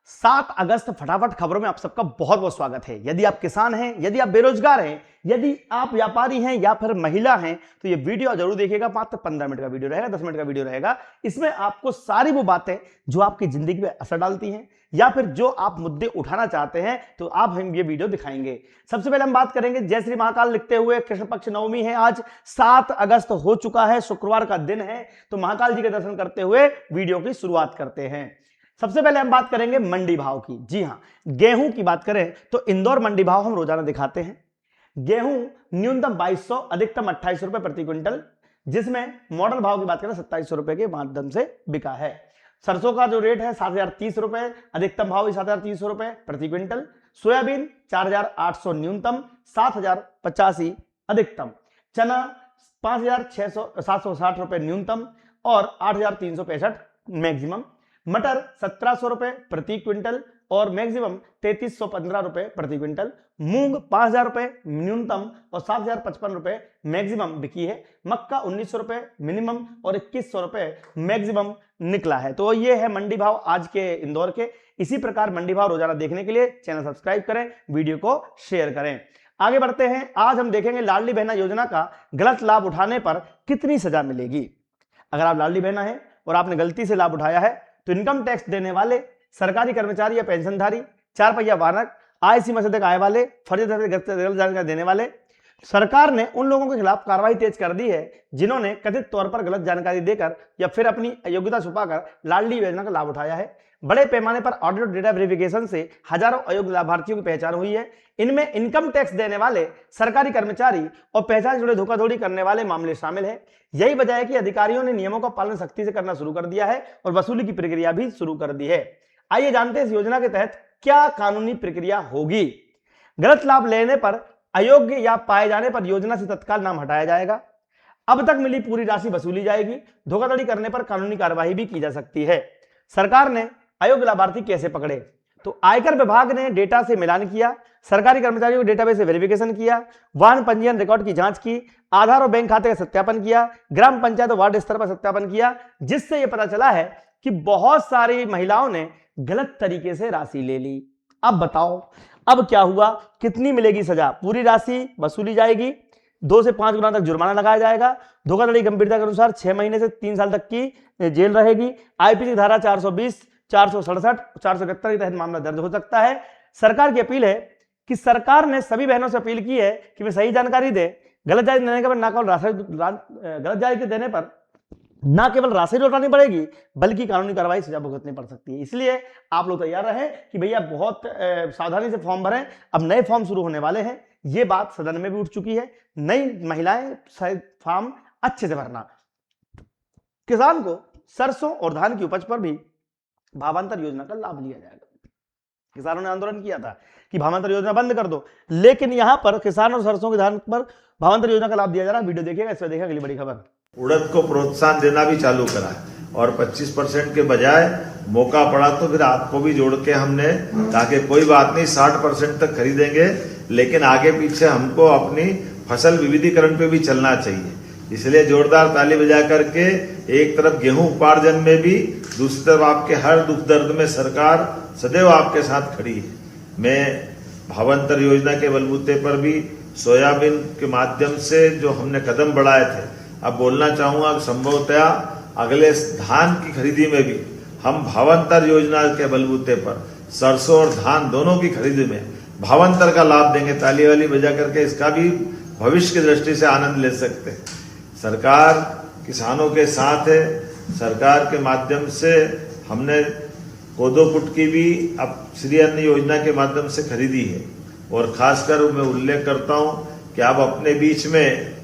7 अगस्त फटाफट खबरों में आप सबका बहुत बहुत स्वागत है। यदि आप किसान हैं, यदि आप बेरोजगार हैं, यदि आप व्यापारी हैं या फिर महिला हैं तो ये वीडियो जरूर देखिएगा। मात्र 15 मिनट का वीडियो रहेगा, 10 मिनट का वीडियो रहेगा। इसमें आपको सारी वो बातें जो आपकी जिंदगी पे असर डालती हैं या फिर जो आप मुद्दे उठाना चाहते हैं तो आप हम ये वीडियो दिखाएंगे। सबसे पहले हम बात करेंगे जय श्री महाकाल लिखते हुए। कृष्ण पक्ष नवमी है, आज 7 अगस्त हो चुका है, शुक्रवार का दिन है। तो महाकाल जी के दर्शन करते हुए वीडियो की शुरुआत करते हैं। सबसे पहले हम बात करेंगे मंडी भाव की। जी हां, गेहूं की बात करें तो इंदौर मंडी भाव हम रोजाना दिखाते हैं। गेहूं न्यूनतम 2200, अधिकतम 2800 रुपए प्रति क्विंटल, जिसमें मॉडल भाव की बात करें 2700 रुपए के माध्यम से बिका है। सरसों का जो रेट है 7030 रुपए, अधिकतम भाव 7300 रुपए प्रति क्विंटल। सोयाबीन 4800 न्यूनतम, 7085 अधिकतम। चना 5760 रुपए न्यूनतम और 8365 मैक्सिमम। मटर 1700 रुपए प्रति क्विंटल और मैक्सिमम 3315 रुपए प्रति क्विंटल। मूंग 5000 रुपए न्यूनतम और 7055 रुपए मैक्सिमम बिकी है। मक्का 1900 रुपए मिनिमम और 2100 रुपए मैक्सिमम निकला है। तो ये है मंडी भाव आज के इंदौर के। इसी प्रकार मंडी भाव रोजाना देखने के लिए चैनल सब्सक्राइब करें, वीडियो को शेयर करें। आगे बढ़ते हैं। आज हम देखेंगे लाडली बहना योजना का गलत लाभ उठाने पर कितनी सजा मिलेगी। अगर आप लाडली बहना है और आपने गलती से लाभ उठाया है तो इनकम टैक्स देने वाले, सरकारी कर्मचारी या पेंशनधारी, 4 पहिया वाहन, आय सीमा से अधिक आय वाले, फर्जी गलत जानकारी देने वाले, सरकार ने उन लोगों के खिलाफ कार्रवाई तेज कर दी है जिन्होंने कथित तौर पर गलत जानकारी देकर या फिर अपनी अयोग्यता छुपाकर लाडली योजना का लाभ उठाया है। बड़े पैमाने पर ऑडिट डेटा वेरिफिकेशन से हजारों अयोग्य लाभार्थियों की पहचान हुई है। इनमें इनकम टैक्स देने वाले, सरकारी कर्मचारी और पहचान से जुड़े धोखाधड़ी करने वाले मामले शामिल हैं। यही वजह है कि अधिकारियों ने नियमों का पालन सख्ती से करना शुरू कर दिया है और वसूली की प्रक्रिया भी शुरू कर दी है। आइए जानते हैं इस योजना के तहत क्या कानूनी प्रक्रिया होगी। गलत लाभ लेने पर, अयोग्य या पाए जाने पर योजना से तत्काल नाम हटाया जाएगा। अब तक मिली पूरी राशि वसूली जाएगी। धोखाधड़ी करने पर कानूनी कार्रवाई भी की जा सकती है। सरकार ने अयोग्य लाभार्थी कैसे पकड़े, तो आयकर विभाग ने डेटा से मिलान किया, सरकारी कर्मचारियों के डेटाबेस से वेरिफिकेशन किया, वाहन पंजीयन रिकॉर्ड की जांच की, आधार और बैंक खाते का सत्यापन किया, ग्राम पंचायत और वार्ड स्तर पर सत्यापन किया, जिससे यह पता चला है कि बहुत सारी महिलाओं ने गलत तरीके से राशि ले ली। अब बताओ अब क्या हुआ, कितनी मिलेगी सजा। पूरी राशि वसूली जाएगी, 2 से 5 गुना तक जुर्माना लगाया जाएगा। धोखाधड़ी गंभीरता के अनुसार 6 महीने से 3 साल तक की जेल रहेगी। आईपीसी धारा 420, 467, 471 के तहत मामला दर्ज हो सकता है। सरकार की अपील है कि सरकार ने सभी बहनों से अपील की है कि वे सही जानकारी दें। गलत जानकारी देने पर ना केवल राशि लौटानी पड़ेगी बल्कि कानूनी कार्रवाई सजा भुगतनी पड़ सकती है। इसलिए आप लोग तैयार रहें कि भैया बहुत सावधानी से फॉर्म भरें। अब नए फॉर्म शुरू होने वाले हैं, ये बात सदन में भी उठ चुकी है। नई महिलाएं फॉर्म अच्छे से भरना। किसान को सरसों और धान की उपज पर भी भावांतर योजना का लाभ लिया जाएगा। किसानों ने आंदोलन किया था कि भावांतर योजना बंद कर दो, लेकिन यहां पर किसान और सरसों के धान पर भावांतर योजना का लाभ दिया जा रहा है। वीडियो देखिएगा, इसमें देखिएगा अगली बड़ी खबर। उड़द को प्रोत्साहन देना भी चालू करा है और 25% के बजाय मौका पड़ा तो फिर आपको भी जोड़ के हमने, ताकि कोई बात नहीं 60% तक खरीदेंगे, लेकिन आगे पीछे हमको अपनी फसल विविधीकरण पे भी चलना चाहिए। इसलिए जोरदार ताली बजा करके एक तरफ गेहूं उपार्जन में भी, दूसरी तरफ आपके हर दुख दर्द में सरकार सदैव आपके साथ खड़ी है। मैं भावांतर योजना के बलबूते पर भी सोयाबीन के माध्यम से जो हमने कदम बढ़ाए थे, अब बोलना चाहूंगा संभवतया अगले धान की खरीदी में भी हम भावांतर योजना के बलबूते पर सरसों और धान दोनों की खरीदी में भावांतर का लाभ देंगे। ताली वाली बजा करके इसका भी भविष्य की दृष्टि से आनंद ले सकते हैं। सरकार किसानों के साथ है। सरकार के माध्यम से हमने कोदो कुटकी भी अब श्री अन्न योजना के माध्यम से खरीदी है और खासकर मैं उल्लेख करता हूं कि अब अपने बीच में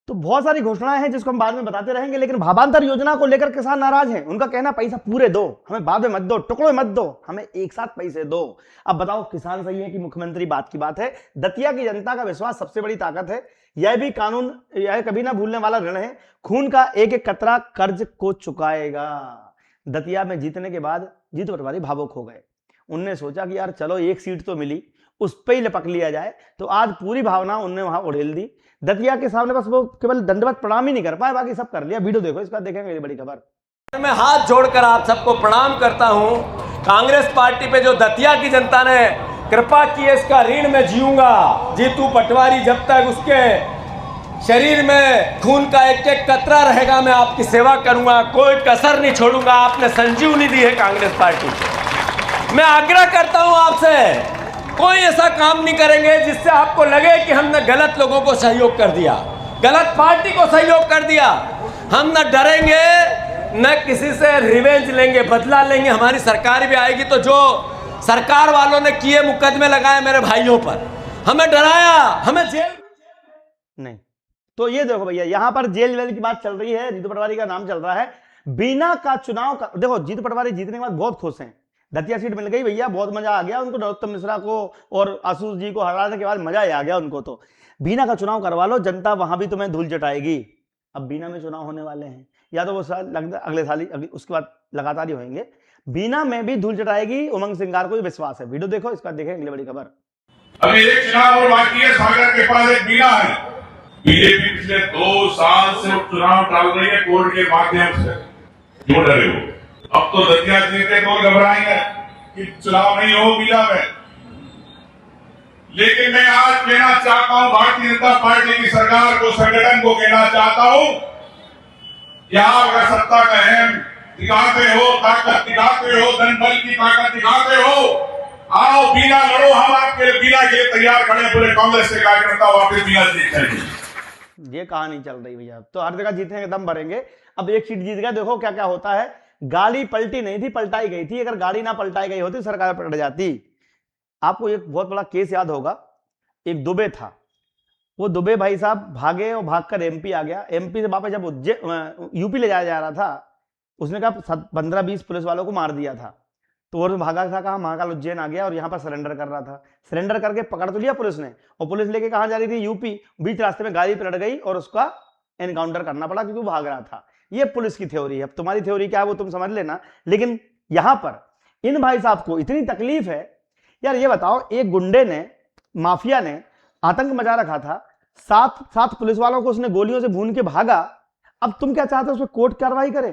तो बहुत सारी घोषणाएं हैं जिसको हम बाद में बताते रहेंगे, लेकिन भावांतर योजना को लेकर किसान नाराज हैं। उनका कहना पैसा पूरे दो, हमें बाद में मत दो, टुकड़ों में मत दो, हमें एक साथ पैसे दो। अब बताओ किसान सही है कि मुख्यमंत्री? बात की बात है। दतिया की जनता का विश्वास सबसे बड़ी ताकत है। यह भी कानून, यह कभी ना भूलने वाला ऋण है। खून का एक एक कतरा कर्ज को चुकाएगा। दतिया में जीतने के बाद जीत पटवारी भावुक हो गए। उनने सोचा कि यार चलो एक सीट तो मिली, उस पर ही लपक लिया जाए। तो आज पूरी भावना उनने वहां उड़ेल दी। दतिया के सामने बस वो केवल दंडवत प्रणाम ही नहीं कर पाए, बाकी सब कर लिया। वीडियो देखो, इसका देखेंगे बड़ी खबर। मैं हाथ जोड़कर आप सबको प्रणाम करता हूं कांग्रेस पार्टी पे जो दतिया की जनता ने कृपा की है, इसका ऋण मैं जीऊंगा। जीतू पटवारी जब तक उसके शरीर में खून का एक एक कतरा रहेगा, मैं आपकी सेवा करूंगा, कोई कसर नहीं छोड़ूंगा। आपने संजीवनी दी है कांग्रेस पार्टी। मैं आग्रह करता हूं आपसे, कोई ऐसा काम नहीं करेंगे जिससे आपको लगे कि हमने गलत लोगों को सहयोग कर दिया, गलत पार्टी को सहयोग कर दिया। हम न डरेंगे, न किसी से रिवेंज लेंगे, बदला लेंगे। हमारी सरकार भी आएगी तो जो सरकार वालों ने किए मुकदमे लगाए मेरे भाइयों पर, हमें डराया, हमें जेल नहीं। तो ये देखो भैया, यहां पर जेल वेल की बात चल रही है, जीतू पटवारी का नाम चल रहा है। बीना का चुनाव का देखो, जीतू पटवारी जीतने के बाद बहुत खुश हैं, दतिया सीट मिल गई भैया, बहुत मजा आ गया उनको, नरोत्तम मिश्रा को और आशुष जी को हराने के बाद मजा ही आ गया उनको। तो बीना का चुनाव करवा लो, जनता वहां भी तुम्हें धूल चटाएगी। अब बीना में चुनाव होने वाले हैं, या तो वो साल लगता अगले साल ही, उसके बाद लगातार ही होंगे। बीना में भी धूल चटाएगी, उमंग सिंगार को भी विश्वास है। वीडियो देखो, इसका देखें अगली बड़ी खबर। अभी एक चुनाव और बाकी है, सागर के पास एक बीना है। बीजेपी पिछले 2 साल से चुनाव टाल रही है कोर्ट के माध्यम से। क्यों डरे हो? अब तो दतिया जीते तो घबराएंगे कि चुनाव नहीं हो बीना में। लेकिन मैं आज कहना चाहता हूं, भारतीय जनता पार्टी की सरकार को, संगठन को कहना चाहता हूं कि आप अगर सत्ता का अहम दिखाते हो, ताकत दिखाते हो, धन बल की ताकत दिखाते हो, आओ बीना लड़ो। हम आपके बीना के लिए तैयार खड़े, पूरे कांग्रेस के कार्यकर्ता वापस बीना जीतेंगे। ये कहानी चल रही भैया, तो हर जगह जीतने के दम भरेंगे। अब एक सीट जीत गया, देखो क्या क्या होता है। गाड़ी पलटी नहीं थी, पलटाई गई थी। अगर गाड़ी ना पलटाई गई होती, सरकार पलट जाती। आपको एक बहुत बड़ा केस याद होगा, एक दुबे था, वो दुबे भाई साहब भागे और भागकर एमपी आ गया। एमपी से वापस जब यूपी ले जाया जा रहा था, उसने कहा 15-20 पुलिस वालों को मार दिया था। तो वो भागा था, कहा महाकाल उज्जैन आ गया और यहाँ पर सरेंडर कर रहा था। सरेंडर करके पकड़ तो लिया पुलिस ने, और पुलिस लेके कहाँ जा रही थी? यूपी। बीच रास्ते में गाड़ी पलट गई और उसका एनकाउंटर करना पड़ा क्योंकि वो भाग रहा था। ये पुलिस की थ्योरी है। अब तुम्हारी थ्योरी क्या है वो तुम समझ लेना। लेकिन यहां पर इन भाई साहब को इतनी तकलीफ है यार। ये बताओ, एक गुंडे ने, माफिया ने आतंक मचा रखा था, 7 पुलिस वालों को उसने गोलियों से भून के भागा। अब तुम क्या चाहते हो? उसमें कोर्ट कार्रवाई करे,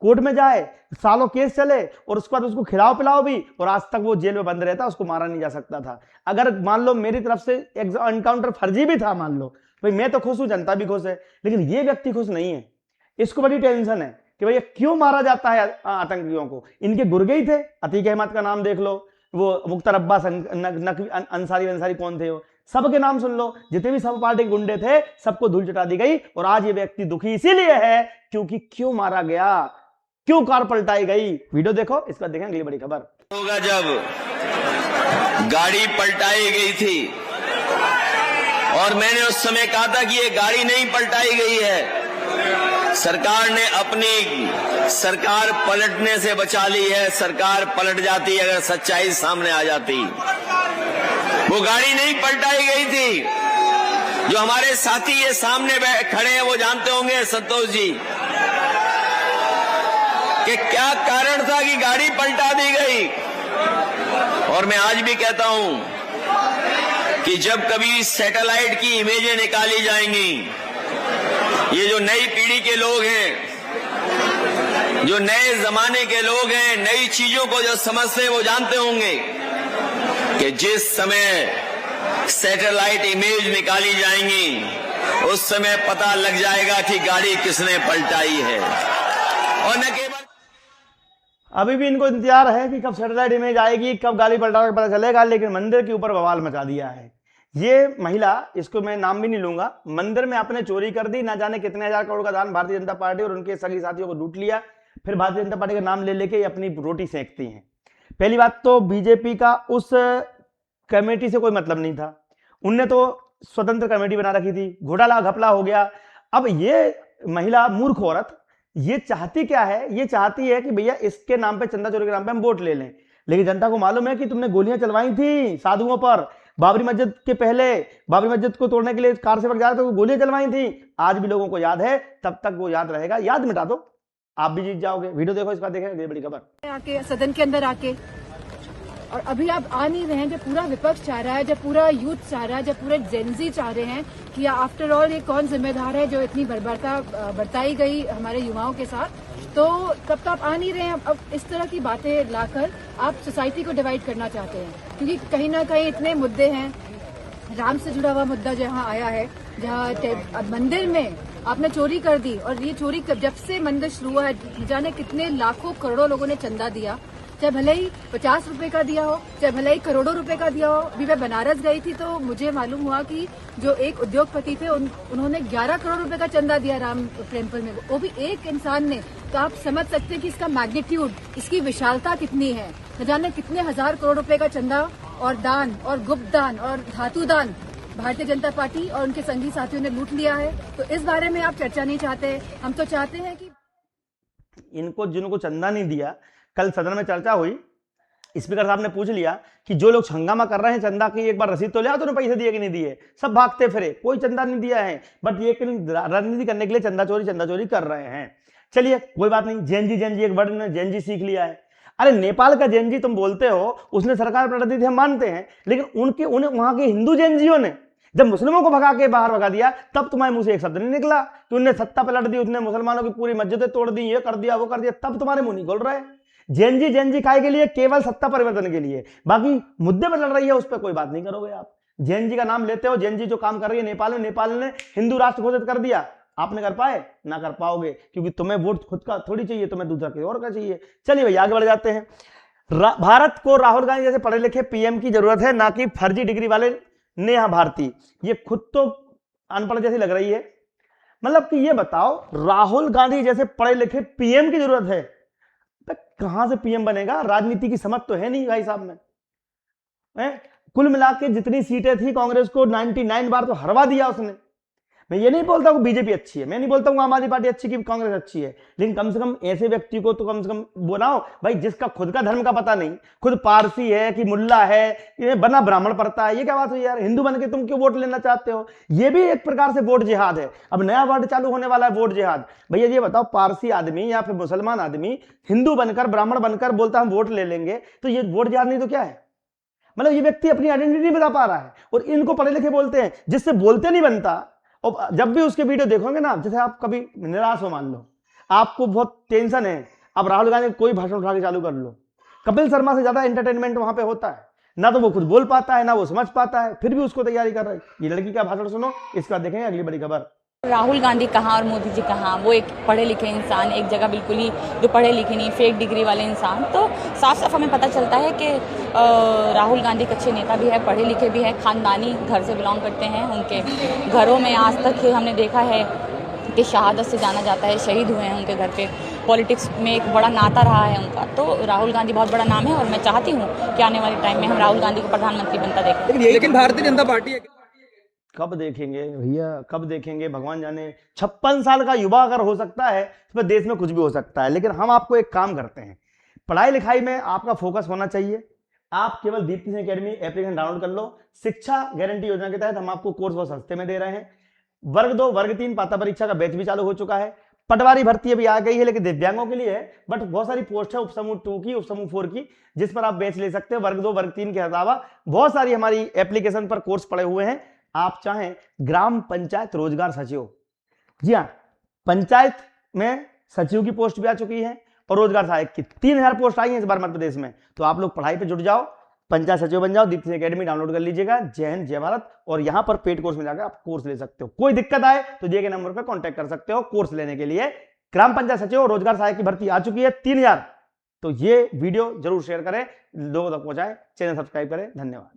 कोर्ट में जाए, सालों केस चले और उसके बाद उसको खिलाओ पिलाओ भी, और आज तक वो जेल में बंद रहता, उसको मारा नहीं जा सकता था। अगर मान लो मेरी तरफ से एनकाउंटर फर्जी भी था, मान लो, भाई मैं तो खुश हूं, जनता भी खुश है, लेकिन ये व्यक्ति खुश नहीं है। इसको बड़ी टेंशन है कि भैया क्यों मारा जाता है आतंकियों को। इनके गुर्गे ही थे, अतीक अहमद का नाम देख लो, वो मुख्तार अब्बास अंसारी कौन थे, वो सबके नाम सुन लो, जितने भी सब पार्टी गुंडे थे सबको धूल चटा दी गई। और आज ये व्यक्ति दुखी इसीलिए है क्योंकि क्यों मारा गया, क्यों कार पलटाई गई। वीडियो देखो, इसका देखें अगली बड़ी खबर। होगा जब गाड़ी पलटाई गई थी और मैंने उस समय कहा था कि ये गाड़ी नहीं पलटाई गई है, सरकार ने अपनी सरकार पलटने से बचा ली है। सरकार पलट जाती अगर सच्चाई सामने आ जाती। वो गाड़ी नहीं पलटाई गई थी। जो हमारे साथी ये सामने खड़े हैं वो जानते होंगे, संतोष जी, कि क्या कारण था कि गाड़ी पलटा दी गई। और मैं आज भी कहता हूं कि जब कभी सैटेलाइट की इमेजें निकाली जाएंगी, ये जो नई पीढ़ी के लोग हैं, जो नए जमाने के लोग हैं, नई चीजों को जो समझते हैं वो जानते होंगे कि जिस समय सैटेलाइट इमेज निकाली जाएंगी उस समय पता लग जाएगा कि गाड़ी किसने पलटाई है। और न केवल अभी भी इनको इंतजार है कि कब सैटेलाइट इमेज आएगी, कब गाड़ी पलटा पता चलेगा, लेकिन मंदिर के ऊपर बवाल मचा दिया है। ये महिला, इसको मैं नाम भी नहीं लूंगा, मंदिर में आपने चोरी कर दी, ना जाने कितने हजार करोड़ का दान भारतीय जनता पार्टी और उनके सगी साथियों को लूट लिया, फिर भारतीय जनता पार्टी का नाम ले लेके अपनी रोटी सेकती हैं। पहली बात तो बीजेपी का उस कमेटी से कोई मतलब नहीं था, उनने तो स्वतंत्र कमेटी बना रखी थी, घोटाला घपला हो गया। अब ये महिला मूर्ख औरत ये चाहती क्या है? ये चाहती है कि भैया इसके नाम पे, चंदा चोरी के नाम पे हम वोट ले लें। लेकिन जनता को मालूम है कि तुमने गोलियां चलवाई थी साधुओं पर, बाबरी मस्जिद के पहले, बाबरी मस्जिद को तोड़ने के लिए कार सेवक जा रहे थे, तो गोलियां चलवाई थी। आज भी लोगों को याद है, तब तक वो याद रहेगा। याद मिटा दो, आप भी जीत जाओगे। वीडियो देखो, इसका देखें, ये बड़ी खबर। आके सदन के अंदर आके, और अभी आप आ नहीं रहे हैं, जब पूरा विपक्ष चाह रहा है, जब पूरा यूथ चाह रहा है, जब पूरे जेनजी चाह रहे हैं कि आफ्टर ऑल ये कौन जिम्मेदार है जो इतनी बर्बरता बरताई गई हमारे युवाओं के साथ, तो तब तो आप आ नहीं रहे हैं। अब इस तरह की बातें लाकर आप सोसाइटी को डिवाइड करना चाहते हैं, क्योंकि कहीं ना कहीं इतने मुद्दे हैं। राम से जुड़ा हुआ मुद्दा जहाँ आया है, जहाँ मंदिर में आपने चोरी कर दी, और ये चोरी जब से मंदिर शुरू हुआ है जाने कितने लाखों करोड़ों लोगों ने चंदा दिया, चाहे भले ही 50 रुपए का दिया हो, चाहे भले ही करोड़ों रुपए का दिया हो। अभी मैं बनारस गई थी तो मुझे मालूम हुआ कि जो एक उद्योगपति थे उन्होंने 11 करोड़ रुपए का चंदा दिया राम टेम्पल में, वो भी एक इंसान ने। तो आप समझ सकते हैं कि इसका मैग्नीट्यूड, इसकी विशालता कितनी है। न जाने कितने हजार करोड़ रुपए का चंदा और दान और गुप्त दान और धातु दान भारतीय जनता पार्टी और उनके संगी साथियों ने लूट लिया है। तो इस बारे में आप चर्चा नहीं चाहते। हम तो चाहते हैं कि इनको जिनको चंदा नहीं दिया, कल सदन में चर्चा हुई, स्पीकर साहब ने पूछ लिया कि जो लोग हंगामा कर रहे हैं चंदा की एक बार रसीद तो ले आओ, तो पैसे दिए कि नहीं दिए। सब भागते फिरे, कोई चंदा नहीं दिया है, बट ये राजनीति करने के लिए चंदा चोरी कर रहे हैं। चलिए कोई बात नहीं। जैन जी एक वर्ड ने जैन जी सीख लिया है। अरे नेपाल का जैन जी तुम बोलते हो, उसने सरकार पलट दी थी, हम मानते हैं, लेकिन उन्हें वहां के हिंदू जैन जियों ने जब मुस्लिमों को भगा के बाहर भगा दिया, तब तुम्हारे मुंह से एक शब्द नहीं निकला कि उनने सत्ता पलट दी, उसने मुसलमानों की पूरी मस्जिदें तोड़ दी, ये कर दिया वो कर दिया, तब तुम्हारे मुंह नहीं खोल रहे। जैन जी काय के लिए? केवल सत्ता परिवर्तन के लिए। बाकी मुद्दे पर लड़ रही है उस पर कोई बात नहीं करोगे आप। जैन जी का नाम लेते हो, जैन जी जो काम कर रही है नेपाल ने हिंदू राष्ट्र घोषित कर दिया, आपने कर पाए? ना कर पाओगे, क्योंकि तुम्हें वोट खुद का थोड़ी चाहिए, तुम्हें दूसरा किसी और का चाहिए। चलिए भैया आगे बढ़ जाते हैं। भारत को राहुल गांधी जैसे पढ़े लिखे पीएम की जरूरत है, ना कि फर्जी डिग्री वाले नेहा भारती। ये खुद तो अनपढ़ जैसी लग रही है। मतलब कि ये बताओ, राहुल गांधी जैसे पढ़े लिखे पीएम की जरूरत है, तो कहां से पीएम बनेगा? राजनीति की समझ तो है नहीं भाई साहब में। कुल मिला के जितनी सीटें थी कांग्रेस को 99 बार तो हरवा दिया उसने। मैं ये नहीं बोलता हूँ बीजेपी अच्छी है, मैं नहीं बोलता हूँ आम आदमी पार्टी अच्छी की कांग्रेस अच्छी है, लेकिन कम से कम ऐसे व्यक्ति को तो कम से कम बनाओ भाई, जिसका खुद का धर्म का पता नहीं, खुद पारसी है कि मुल्ला है, ये बना ब्राह्मण पढ़ता है। ये क्या बात हुई यार? हिंदू बन के तुम क्यों वोट लेना चाहते हो? ये भी एक प्रकार से वोट जिहाद है। अब नया वर्ड चालू होने वाला है, वोट जिहाद। भैया ये बताओ, पारसी आदमी या फिर मुसलमान आदमी हिंदू बनकर ब्राह्मण बनकर बोलता हम वोट ले लेंगे, तो ये वोट जिहाद नहीं तो क्या है? मतलब ये व्यक्ति अपनी आइडेंटिटी बता पा रहा है, और इनको पढ़े लिखे बोलते हैं, जिससे बोलते नहीं बनता। और जब भी उसके वीडियो देखोगे ना, जैसे आप कभी निराश हो, मान लो आपको बहुत टेंशन है, आप राहुल गांधी कोई भाषण उठा के चालू कर लो, कपिल शर्मा से ज्यादा एंटरटेनमेंट वहां पे होता है। ना तो वो खुद बोल पाता है, ना वो समझ पाता है, फिर भी उसको तैयारी कर रहे हैं। ये लड़की का भाषण सुनो, इसके बाद देखेंगे अगली बड़ी खबर। राहुल गांधी कहाँ और मोदी जी कहाँ? वो एक पढ़े लिखे इंसान, एक जगह बिल्कुल ही जो पढ़े लिखे नहीं, फेक डिग्री वाले इंसान। तो साफ साफ हमें पता चलता है कि राहुल गांधी एक अच्छे नेता भी है, पढ़े लिखे भी है, खानदानी घर से बिलोंग करते हैं। उनके घरों में आज तक हमने देखा है कि शहादत से जाना जाता है, शहीद हुए हैं उनके घर पे। पॉलिटिक्स में एक बड़ा नाता रहा है उनका। तो राहुल गांधी बहुत बड़ा नाम है, और मैं चाहती हूँ कि आने वाले टाइम में हम राहुल गांधी को प्रधानमंत्री बनता देखें। लेकिन भारतीय जनता पार्टी कब देखेंगे भैया, कब देखेंगे? भगवान जाने। 56 साल का युवा अगर हो सकता है तो फिर देश में कुछ भी हो सकता है। लेकिन हम आपको एक काम करते हैं, पढ़ाई लिखाई में आपका फोकस होना चाहिए। आप केवल Deepti Singh academy application download कर लो। शिक्षा गारंटी योजना के तहत हम आपको कोर्स बहुत सस्ते में दे रहे हैं। वर्ग 2 वर्ग 3 पात्रता परीक्षा का बैच भी चालू हो चुका है। पटवारी भर्ती अभी आ गई है, लेकिन दिव्यांगों के लिए है, बट बहुत सारी पोस्ट है उपसमूह 2 की, उपसमूह 4 की, जिस पर आप बैच ले सकते हैं। वर्ग 2 वर्ग 3 के अलावा बहुत सारी हमारी एप्लीकेशन पर कोर्स पड़े हुए हैं। आप चाहें ग्राम पंचायत रोजगार सचिव, जी हाँ, पंचायत में सचिव की पोस्ट भी आ चुकी है, और रोजगार सहायक की 3000 पोस्ट आई है इस बार मध्य प्रदेश में। तो आप लोग पढ़ाई पे जुट जाओ, पंचायत सचिव बन जाओ। दीप्ति एकेडमी डाउनलोड कर लीजिएगा। जय हिंद जय भारत। और यहां पर पेड कोर्स में जाकर आप कोर्स ले सकते हो। कोई दिक्कत आए तो दिए गए नंबर पर कांटेक्ट कर सकते हो कोर्स लेने के लिए। ग्राम पंचायत सचिव और रोजगार सहायक की भर्ती आ चुकी है 3000। तो ये वीडियो जरूर शेयर करें, लोगों तक पहुंचाएं, चैनल सब्सक्राइब करें। धन्यवाद।